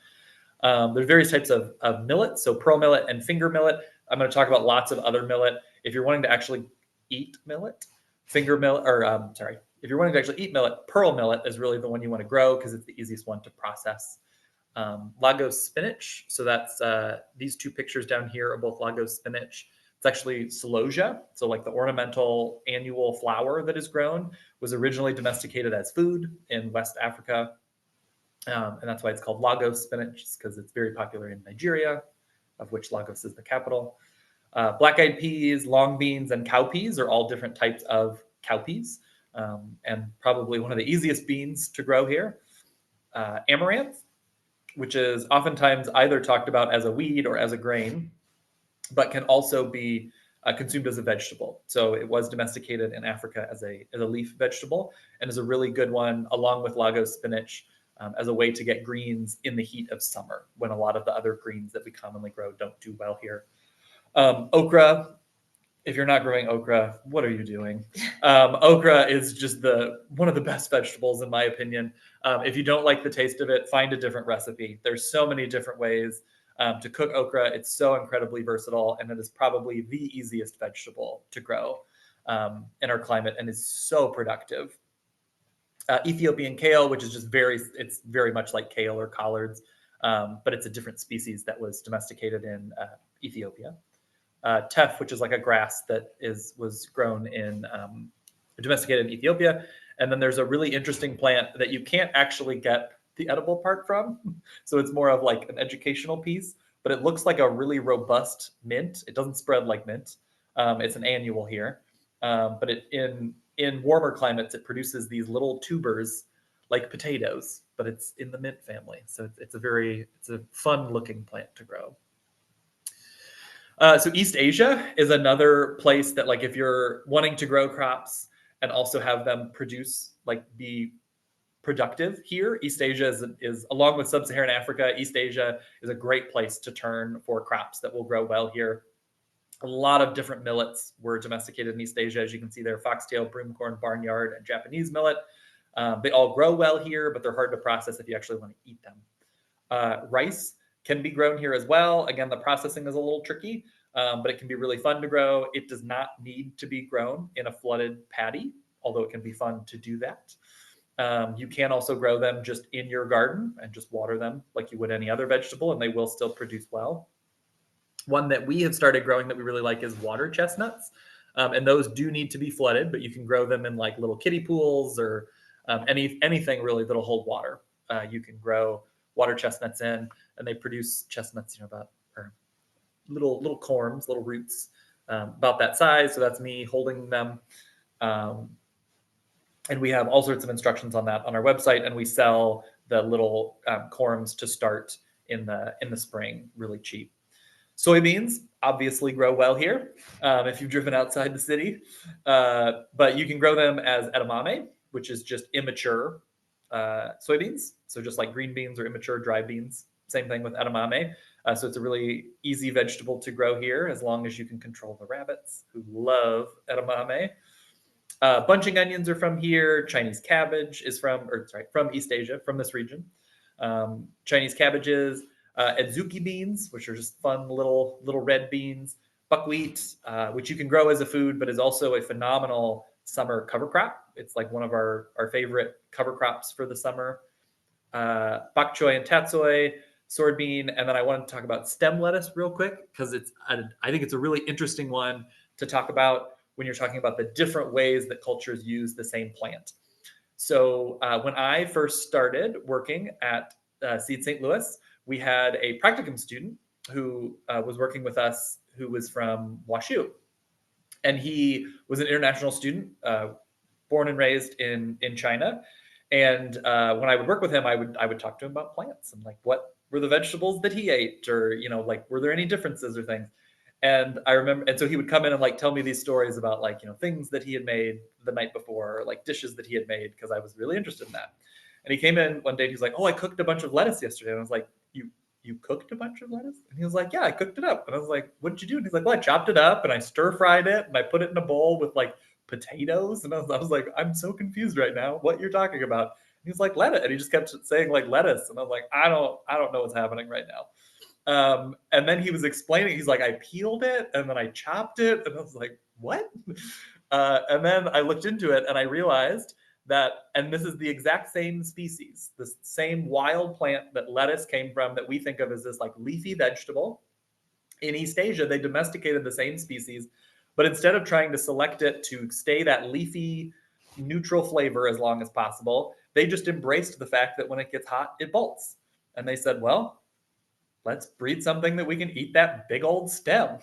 There's various types of millet. So pearl millet and finger millet. I'm going to talk about lots of other millet. If you're wanting to actually eat millet, finger millet, or if you're wanting to actually eat millet, pearl millet is really the one you want to grow because it's the easiest one to process. Lagos spinach. So that's these two pictures down here are both Lagos spinach. It's actually celosia. So like the ornamental annual flower that is grown was originally domesticated as food in West Africa. And that's why it's called Lagos spinach, because it's very popular in Nigeria, of which Lagos is the capital. Black-eyed peas, long beans, and cowpeas are all different types of cowpeas, and probably one of the easiest beans to grow here. Amaranth, which is oftentimes either talked about as a weed or as a grain, but can also be consumed as a vegetable. So it was domesticated in Africa as a leaf vegetable, and is a really good one, along with Lagos spinach, as a way to get greens in the heat of summer, when a lot of the other greens that we commonly grow don't do well here. Okra. If you're not growing okra, what are you doing? Okra is just one of the best vegetables, in my opinion. If you don't like the taste of it, find a different recipe. There's so many different ways to cook okra. It's so incredibly versatile, and it is probably the easiest vegetable to grow in our climate, and is so productive. Ethiopian kale, which is just it's very much like kale or collards, but it's a different species that was domesticated in Ethiopia. Teff, which is like a grass that was grown in domesticated in Ethiopia. And then there's a really interesting plant that you can't actually get. the edible part from. So it's more of like an educational piece, but it looks like a really robust mint. It doesn't spread like mint. It's an annual here, but in warmer climates it produces these little tubers like potatoes, but it's in the mint family. So it's a fun looking plant to grow. So East Asia is another place that, like, if you're wanting to grow crops and also have them produce, like, be productive here, East Asia is along with Sub-Saharan Africa, East Asia is a great place to turn for crops that will grow well here. A lot of different millets were domesticated in East Asia, as you can see there: foxtail, broomcorn, barnyard, and Japanese millet. They all grow well here, but they're hard to process if you actually want to eat them. Rice can be grown here as well. Again, the processing is a little tricky, but it can be really fun to grow. It does not need to be grown in a flooded paddy, although it can be fun to do that. You can also grow them just in your garden and just water them like you would any other vegetable, and they will still produce well. One that we have started growing that we really like is water chestnuts. And those do need to be flooded, but you can grow them in like little kiddie pools or anything really that'll hold water. You can grow water chestnuts in, and they produce chestnuts, about or little corms, little roots, about that size. So that's me holding them. And we have all sorts of instructions on that on our website, and we sell the little corms to start in the spring, really cheap. Soybeans obviously grow well here if you've driven outside the city, but you can grow them as edamame, which is just immature soybeans. So just like green beans or immature dry beans, same thing with edamame. So it's a really easy vegetable to grow here as long as you can control the rabbits who love edamame. Bunching onions are from here. Chinese cabbage is from East Asia, from this region. Chinese cabbages, adzuki beans, which are just fun little red beans. Buckwheat, which you can grow as a food, but is also a phenomenal summer cover crop. It's like one of our favorite cover crops for the summer. Bok choy and tatsoi, sword bean, and then I want to talk about stem lettuce real quick because I think it's a really interesting one to talk about when you're talking about the different ways that cultures use the same plant. So when I first started working at Seed St. Louis, we had a practicum student who was working with us who was from WashU. And he was an international student, born and raised in China. And when I would work with him, I would talk to him about plants and like what were the vegetables that he ate, or like were there any differences or things. And I remember, and so he would come in and like tell me these stories about like things that he had made the night before, or like dishes that he had made, because I was really interested in that. And he came in one day and he's like, "Oh, I cooked a bunch of lettuce yesterday." And I was like, "You cooked a bunch of lettuce?" And he was like, "Yeah, I cooked it up." And I was like, "What did you do?" And he's like, "Well, I chopped it up and I stir fried it and I put it in a bowl with like potatoes." And I was like, "I'm so confused right now. What you're talking about?" And he was like, "Lettuce." And he just kept saying like lettuce. And I was like, I don't know what's happening right now. And then he was explaining, he's like, "I peeled it and then I chopped it." And I was like, "What?" And then I looked into it and I realized that, and this is the exact same species, the same wild plant that lettuce came from, that we think of as this like leafy vegetable. In East Asia, they domesticated the same species, but instead of trying to select it to stay that leafy, neutral flavor as long as possible, they just embraced the fact that when it gets hot, it bolts. And they said, well, let's breed something that we can eat that big old stem.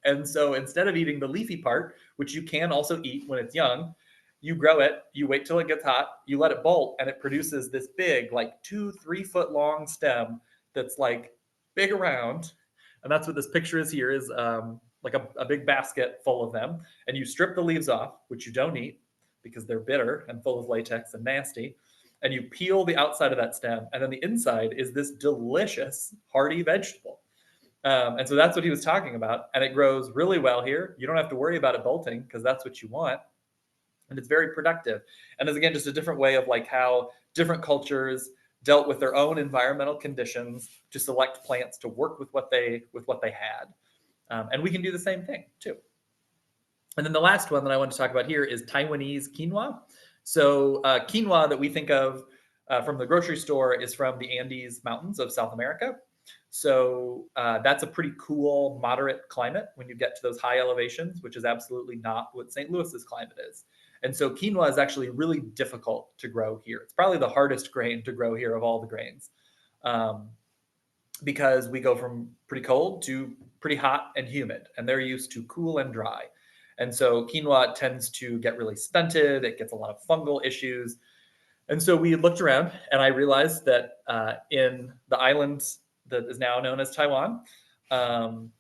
And so instead of eating the leafy part, which you can also eat when it's young, you grow it, you wait till it gets hot, you let it bolt, and it produces this big, like 2-3 foot long stem that's like big around. And that's what this picture is here, is like a big basket full of them. And you strip the leaves off, which you don't eat because they're bitter and full of latex and nasty. And you peel the outside of that stem, and then the inside is this delicious, hearty vegetable. And so that's what he was talking about. And it grows really well here. You don't have to worry about it bolting because that's what you want. And it's very productive. And it's, again, just a different way of like how different cultures dealt with their own environmental conditions to select plants to work with what they had. And we can do the same thing too. And then the last one that I want to talk about here is Taiwanese quinoa. So quinoa that we think of from the grocery store is from the Andes Mountains of South America. So that's a pretty cool, moderate climate when you get to those high elevations, which is absolutely not what St. Louis's climate is. And so quinoa is actually really difficult to grow here. It's probably the hardest grain to grow here of all the grains, because we go from pretty cold to pretty hot and humid, and they're used to cool and dry. And so quinoa tends to get really stunted. It gets a lot of fungal issues. And so we looked around, and I realized that in the island that is now known as Taiwan, um,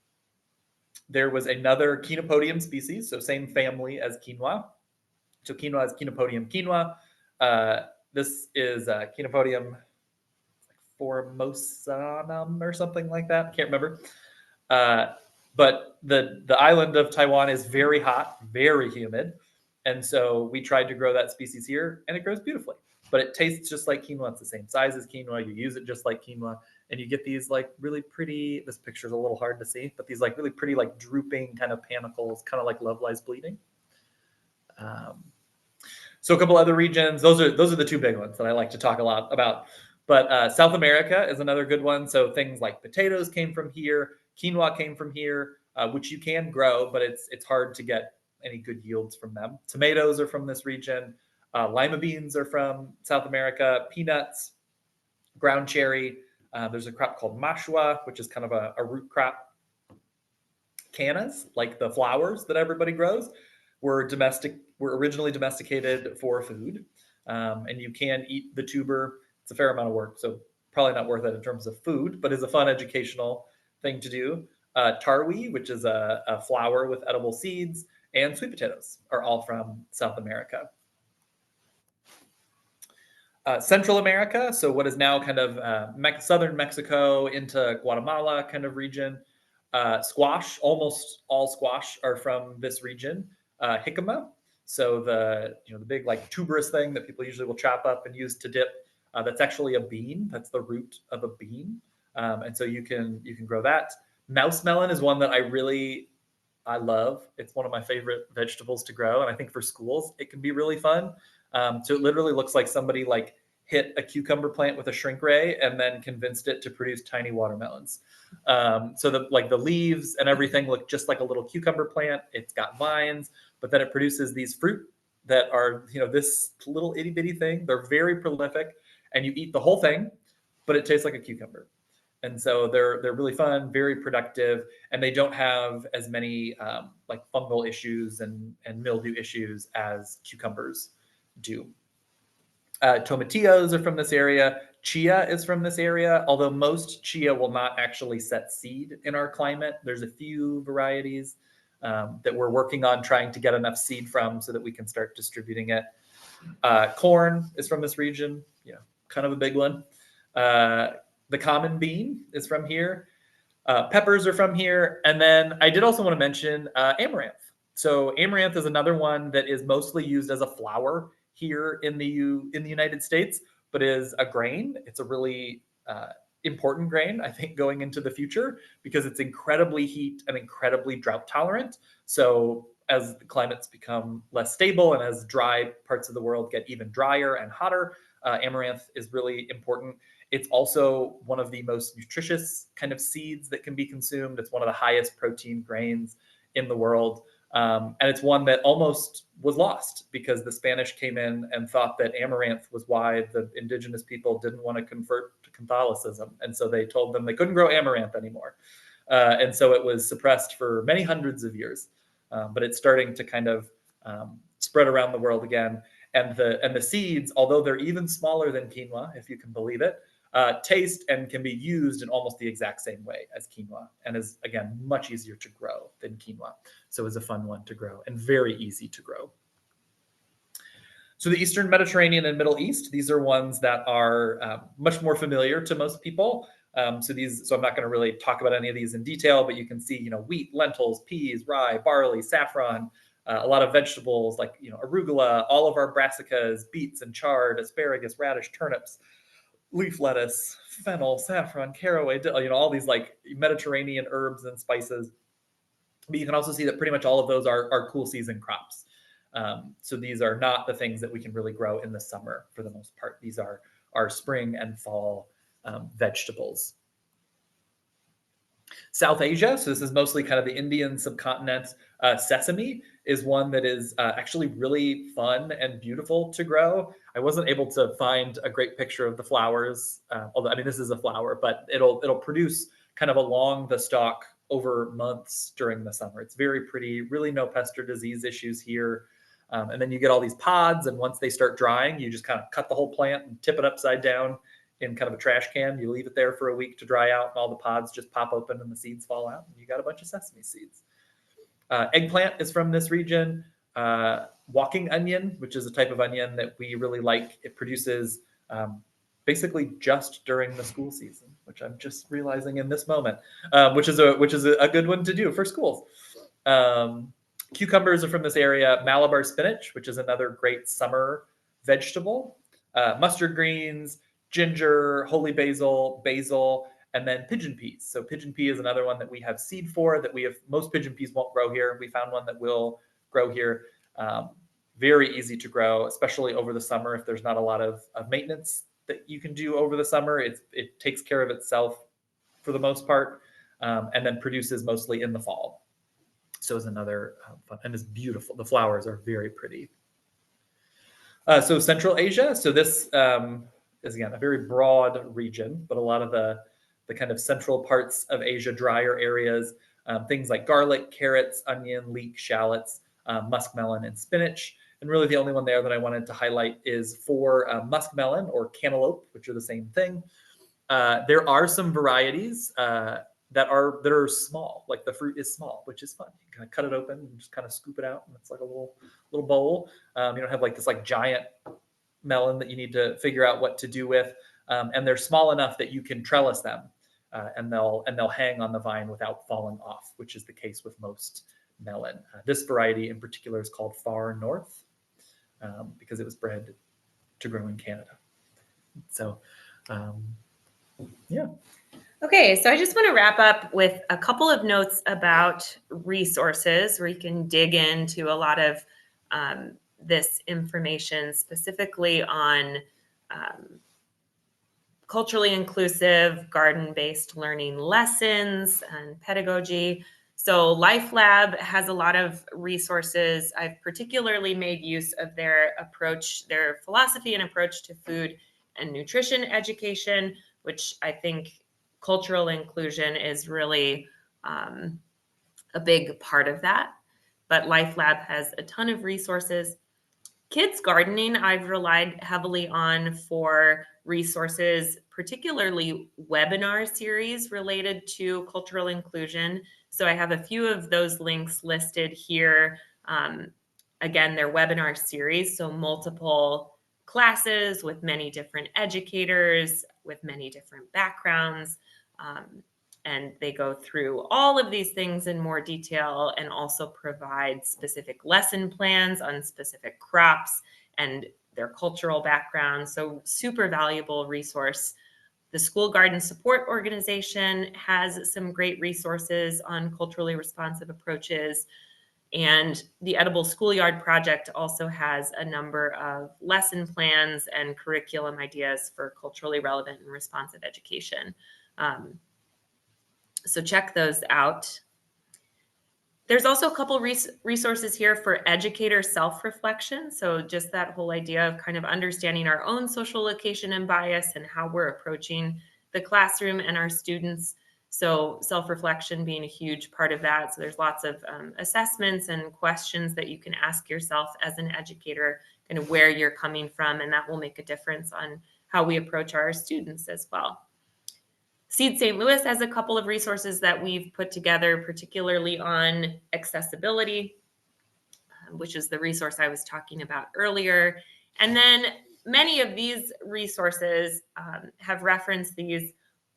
there was another Chenopodium species, so same family as quinoa. So quinoa is Chenopodium quinoa. This is Chenopodium formosanum or something like that. I can't remember. But the island of Taiwan is very hot, very humid. And so we tried to grow that species here, and it grows beautifully. But it tastes just like quinoa. It's the same size as quinoa. You use it just like quinoa, and you get these like really pretty. This picture's a little hard to see, but these like really pretty, like drooping kind of panicles, kind of like Love Lies Bleeding. So a couple other regions. Those are the two big ones that I like to talk a lot about. But South America is another good one. So things like potatoes came from here, quinoa came from here, which you can grow, but it's hard to get any good yields from them. Tomatoes are from this region. Lima beans are from South America. Peanuts, ground cherry. There's a crop called mashua, which is kind of a root crop. Cannas, like the flowers that everybody grows, were originally domesticated for food, and you can eat the tuber. It's a fair amount of work, so probably not worth it in terms of food, but is a fun educational thing to do. Tarwi, which is a flower with edible seeds, and sweet potatoes are all from South America. Central America, so what is now kind of southern Mexico into Guatemala kind of region. Squash, almost all squash are from this region. Jicama, so the big like tuberous thing that people usually will chop up and use to dip. That's actually a bean. That's the root of a bean, and so you can grow that. Mouse melon is one that I love. It's one of my favorite vegetables to grow, and I think for schools it can be really fun. So it literally looks like somebody like hit a cucumber plant with a shrink ray and then convinced it to produce tiny watermelons. So the leaves and everything look just like a little cucumber plant. It's got vines, but then it produces these fruit that are this little itty bitty thing. They're very prolific, and you eat the whole thing, but it tastes like a cucumber. And so they're really fun, very productive, and they don't have as many like fungal issues and mildew issues as cucumbers do. Tomatillos are from this area. Chia is from this area, although most chia will not actually set seed in our climate. There's a few varieties that we're working on trying to get enough seed from so that we can start distributing it. Corn is from this region, kind of a big one. The common bean is from here. Peppers are from here. And then I did also want to mention amaranth. So amaranth is another one that is mostly used as a flour here in the United States, but is a grain. It's a really important grain, I think, going into the future because it's incredibly heat and incredibly drought tolerant. So as the climates become less stable and as dry parts of the world get even drier and hotter, amaranth is really important. It's also one of the most nutritious kind of seeds that can be consumed. It's one of the highest protein grains in the world. And it's one that almost was lost because the Spanish came in and thought that amaranth was why the indigenous people didn't want to convert to Catholicism. And so they told them they couldn't grow amaranth anymore. And so it was suppressed for many hundreds of years. But it's starting to kind of spread around the world again. And the seeds, although they're even smaller than quinoa, if you can believe it, taste and can be used in almost the exact same way as quinoa, and is again much easier to grow than quinoa. So it's a fun one to grow and very easy to grow. So the Eastern Mediterranean and Middle East, these are ones that are much more familiar to most people. So I'm not going to really talk about any of these in detail, but you can see, wheat, lentils, peas, rye, barley, saffron, a lot of vegetables like, arugula, all of our brassicas, beets and chard, asparagus, radish, turnips, leaf lettuce, fennel, saffron, caraway, all these like Mediterranean herbs and spices. But you can also see that pretty much all of those are cool season crops. So these are not the things that we can really grow in the summer for the most part. These are spring and fall vegetables. South Asia, so this is mostly kind of the Indian subcontinent. Sesame is one that is actually really fun and beautiful to grow. I wasn't able to find a great picture of the flowers, although I mean this is a flower, but it'll produce kind of along the stalk over months during the summer. It's very pretty, really no pest or disease issues here. And then you get all these pods, and once they start drying, you just kind of cut the whole plant and tip it upside down in kind of a trash can. You leave it there for a week to dry out, and all the pods just pop open and the seeds fall out, and you got a bunch of sesame seeds. Eggplant is from this region. Walking onion, which is a type of onion that we really like, it produces basically just during the school season, which I'm just realizing in this moment, which is a good one to do for schools. Cucumbers are from this area. Malabar spinach, which is another great summer vegetable. Mustard greens, ginger, holy basil, and then pigeon peas. So pigeon pea is another one that we have seed for, that we have. Most pigeon peas won't grow here. We found one that will grow here. Very easy to grow, especially over the summer if there's not a lot of maintenance that you can do over the summer. It takes care of itself for the most part, and then produces mostly in the fall. So is another fun, and it's beautiful. The flowers are very pretty. So Central Asia. So this is again a very broad region, but a lot of the kind of central parts of Asia, drier areas, things like garlic, carrots, onion, leek, shallots, muskmelon, and spinach. And really, the only one there that I wanted to highlight is for muskmelon or cantaloupe, which are the same thing. There are some varieties that are small, like the fruit is small, which is fun. You can kind of cut it open and just kind of scoop it out, and it's like a little bowl. You don't have like this like giant melon that you need to figure out what to do with, and they're small enough that you can trellis them, and they'll hang on the vine without falling off, which is the case with most melon. This variety in particular is called Far North because it was bred to grow in Canada. So, yeah. Okay, so I just want to wrap up with a couple of notes about resources where you can dig into a lot of this information, specifically on culturally inclusive, garden-based learning lessons and pedagogy. So Life Lab has a lot of resources. I've particularly made use of their approach, their philosophy and approach to food and nutrition education, which I think cultural inclusion is really a big part of that. But Life Lab has a ton of resources. Kids gardening, I've relied heavily on for resources, particularly webinar series related to cultural inclusion. So I have a few of those links listed here. Again, they're webinar series, so multiple classes with many different educators, with many different backgrounds. And they go through all of these things in more detail and also provide specific lesson plans on specific crops and their cultural background. So super valuable resource. The School Garden Support Organization has some great resources on culturally responsive approaches. And the Edible Schoolyard Project also has a number of lesson plans and curriculum ideas for culturally relevant and responsive education. So check those out. There's also a couple resources here for educator self-reflection. So just that whole idea of kind of understanding our own social location and bias and how we're approaching the classroom and our students. So self-reflection being a huge part of that. So there's lots of assessments and questions that you can ask yourself as an educator, kind of where you're coming from, and that will make a difference on how we approach our students as well. Seed St. Louis has a couple of resources that we've put together, particularly on accessibility, which is the resource I was talking about earlier. And then many of these resources have referenced these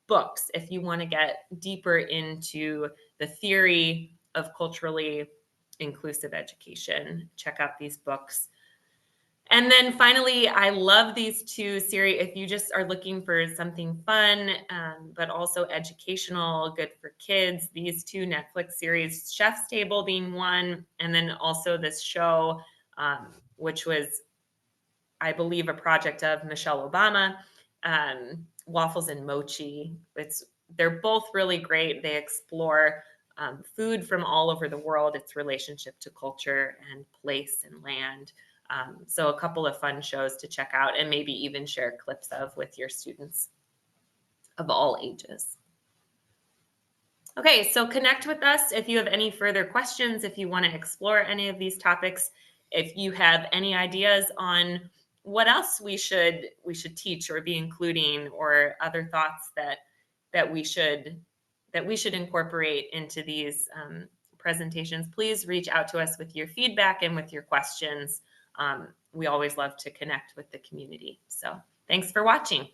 books if you want to get deeper into the theory of culturally inclusive education. Check out these books. And then finally, I love these two series. If you just are looking for something fun, but also educational, good for kids, these two Netflix series, Chef's Table being one, and then also this show, which was, I believe, a project of Michelle Obama, Waffles and Mochi. It's They're both really great. They explore food from all over the world, its relationship to culture and place and land. So a couple of fun shows to check out and maybe even share clips of with your students of all ages. Okay, so connect with us if you have any further questions, if you want to explore any of these topics, if you have any ideas on what else we should teach or be including, or other thoughts that we should incorporate into these presentations, please reach out to us with your feedback and with your questions. We always love to connect with the community. So thanks for watching.